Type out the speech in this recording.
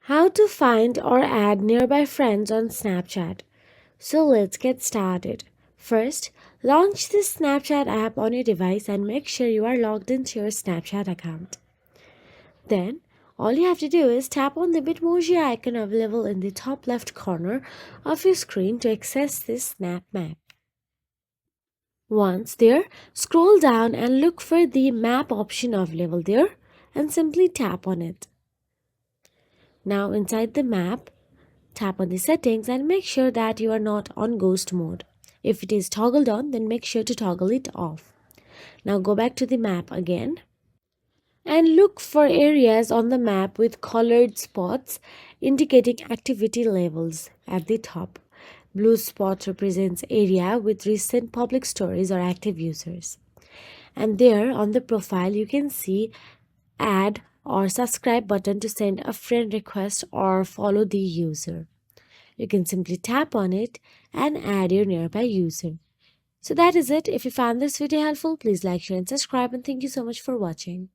How to find or add nearby friends on Snapchat. So let's get started. First, launch the Snapchat app on your device and make sure you are logged into your Snapchat account. Then, all you have to do is tap on the Bitmoji icon available in the top left corner of your screen to access this Snap map. Once there, scroll down and look for the map option available there and simply tap on it. Now inside the map, tap on the settings and make sure that you are not on ghost mode. If it is toggled on, then make sure to toggle it off. Now go back to the map again and look for areas on the map with colored spots indicating activity levels at the top. Blue spot represents area with recent public stories or active users. And there on the profile you can see add or subscribe button to send a friend request or follow the user. You can simply tap on it and add your nearby user. So that is it. If you found this video helpful, please like, share and subscribe, and thank you so much for watching.